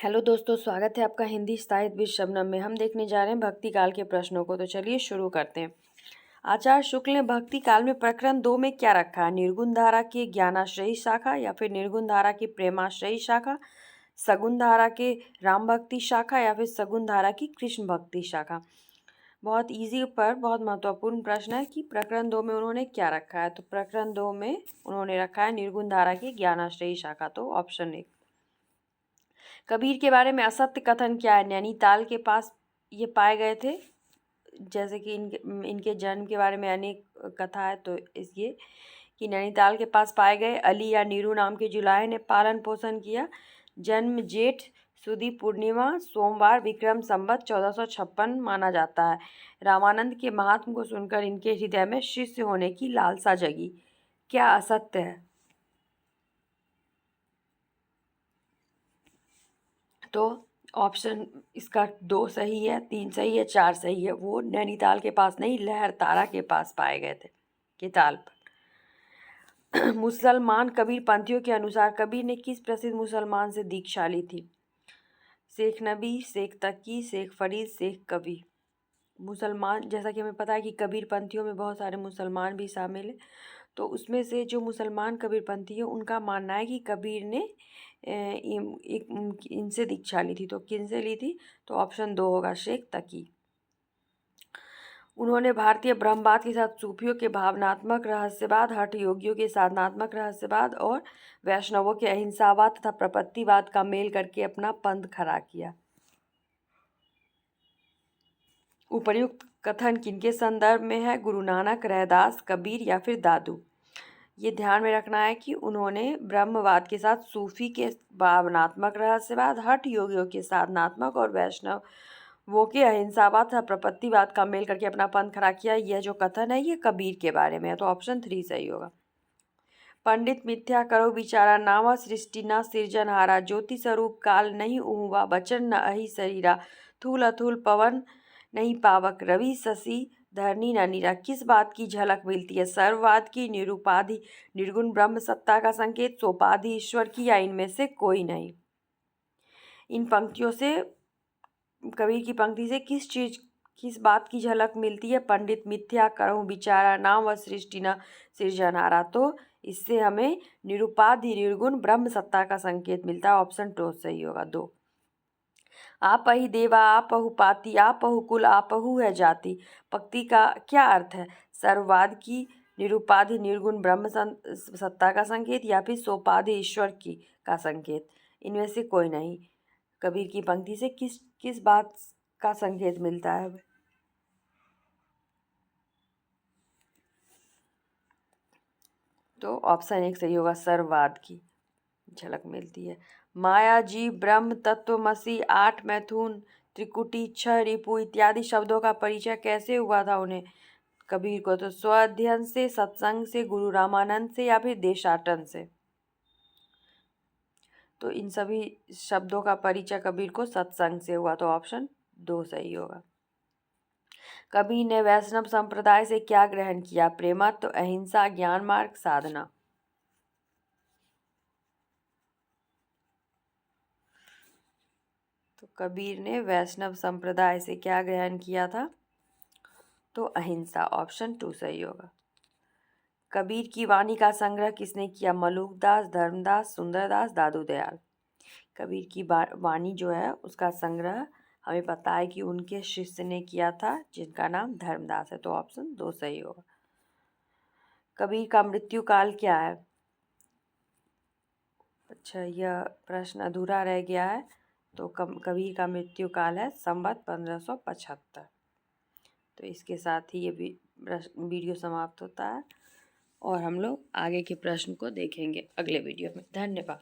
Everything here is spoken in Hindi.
हेलो दोस्तों, स्वागत है आपका हिंदी साहित्य विद शबनम में। हम देखने जा रहे हैं भक्ति काल के प्रश्नों को। तो चलिए शुरू करते हैं। आचार्य शुक्ल ने भक्ति काल में प्रकरण 2 में क्या रखा है? निर्गुण धारा की ज्ञानाश्रयी शाखा, या फिर निर्गुण धारा की प्रेमाश्रयी शाखा, सगुण धारा के राम भक्ति शाखा, या फिर सगुण धारा की कृष्ण भक्ति शाखा। बहुत इजी पर बहुत महत्वपूर्ण प्रश्न है कि प्रकरण 2 में उन्होंने क्या रखा है। तो प्रकरण 2 में उन्होंने रखा है निर्गुण धारा की ज्ञानाश्रयी शाखा। तो ऑप्शन 1। कबीर के बारे में असत्य कथन क्या है? नैनीताल के पास ये पाए गए थे। जैसे कि इनके जन्म के बारे में अनेक कथा है। तो इसलिए कि नैनीताल के पास पाए गए। अली या नीरू नाम के जुलाहे ने पालन पोषण किया। जन्म जेठ सुदी पूर्णिमा सोमवार विक्रम संवत 1456 माना जाता है। रामानंद के महात्म को सुनकर इनके हृदय में शिष्य होने की लालसा जगी। क्या असत्य है? तो ऑप्शन इसका 2 सही है, 3 सही है, 4 सही है। वो नैनीताल के पास नहीं, लहरतारा के पास पाए गए थे, के ताल पर। मुसलमान कबीर पंथियों के अनुसार कबीर ने किस प्रसिद्ध मुसलमान से दीक्षा ली थी? शेख नबी, शेख तकी, शेख फरीद, शेख कबीर। मुसलमान, जैसा कि हमें पता है कि कबीर पंथियों में बहुत सारे मुसलमान भी शामिल हैं। तो उसमें से जो मुसलमान कबीरपंथी है उनका मानना है कि कबीर ने इनसे दीक्षा ली थी। तो किन से ली थी? तो ऑप्शन 2 होगा, शेख तकी। उन्होंने भारतीय ब्रह्मवाद के साथ सूफियों के भावनात्मक रहस्यवाद, हठ योगियों के साधनात्मक रहस्यवाद और वैष्णवों के अहिंसावाद तथा प्रपत्तिवाद का मेल करके अपना पंथ खड़ा किया। उपर्युक्त कथन किनके संदर्भ में है? गुरु नानक, रैदास, कबीर या फिर दादू। ये ध्यान में रखना है कि उन्होंने ब्रह्मवाद के साथ सूफी के भावनात्मक रहस्यवाद, हठ योगियों के साधनात्मक और वैष्णव वो के अहिंसावाद तथा प्रपत्तिवाद का मेल करके अपना पंथ खड़ा किया। यह जो कथन है ये कबीर के बारे में है। तो ऑप्शन 3 सही होगा। पंडित मिथ्या करो विचारा, नावा सृष्टि न सृजनहारा, ज्योति स्वरूप काल नहीं उहुआ, वचन न अहि शरीरा, थूल अथूल पवन नहीं पावक, रवि शशि धरनी न नीरा। किस बात की झलक मिलती है? सर्ववाद की, निरुपाधि निर्गुण ब्रह्म सत्ता का संकेत, सोपाधि ईश्वर की, या इनमें से कोई नहीं। इन पंक्तियों से, कबीर की पंक्ति से किस बात की झलक मिलती है? पंडित मिथ्या करहु विचारा, नाम व सृष्टि न सृजनहारा। तो इससे हमें निरुपाधि निर्गुण ब्रह्म सत्ता का संकेत मिलता है। ऑप्शन 2 सही होगा। 2। आपहि देवा आपहु पाति, आपहु कुल आपहु है जाति। पंक्ति का क्या अर्थ है? सर्ववाद की, निरुपाधि निर्गुण ब्रह्म सत्ता का संकेत, या फिर सोपाधि ईश्वर की का संकेत। इनमें से कोई नहीं। कबीर की पंक्ति से किस बात का संकेत मिलता है? तो ऑप्शन 1 सही होगा, सर्ववाद की झलक मिलती है। माया जीव ब्रह्म तत्वमसि, 8 मैथुन त्रिकुटी 6 रिपु इत्यादि शब्दों का परिचय कैसे हुआ था उन्हें, कबीर को? तो स्व अध्ययन से, सत्संग से, गुरु रामानंद से, या फिर देशाटन से। तो इन सभी शब्दों का परिचय कबीर को सत्संग से हुआ। तो ऑप्शन 2 सही होगा। कबीर ने वैष्णव संप्रदाय से क्या ग्रहण किया? प्रेमत्व, अहिंसा, ज्ञान मार्ग, साधना। तो कबीर ने वैष्णव संप्रदाय से क्या ग्रहण किया था? तो अहिंसा। ऑप्शन 2 सही होगा। कबीर की वाणी का संग्रह किसने किया? मलुकदास, धर्मदास, सुंदरदास, दादू दयाल। कबीर की वाणी जो है उसका संग्रह हमें पता है कि उनके शिष्य ने किया था, जिनका नाम धर्मदास है। तो ऑप्शन 2 सही होगा। कबीर का मृत्यु काल क्या है? अच्छा, यह प्रश्न अधूरा रह गया है। तो कबीर का मृत्यु काल है संवत 1575। तो इसके साथ ही ये वीडियो समाप्त होता है और हम लोग आगे के प्रश्न को देखेंगे अगले वीडियो में। धन्यवाद।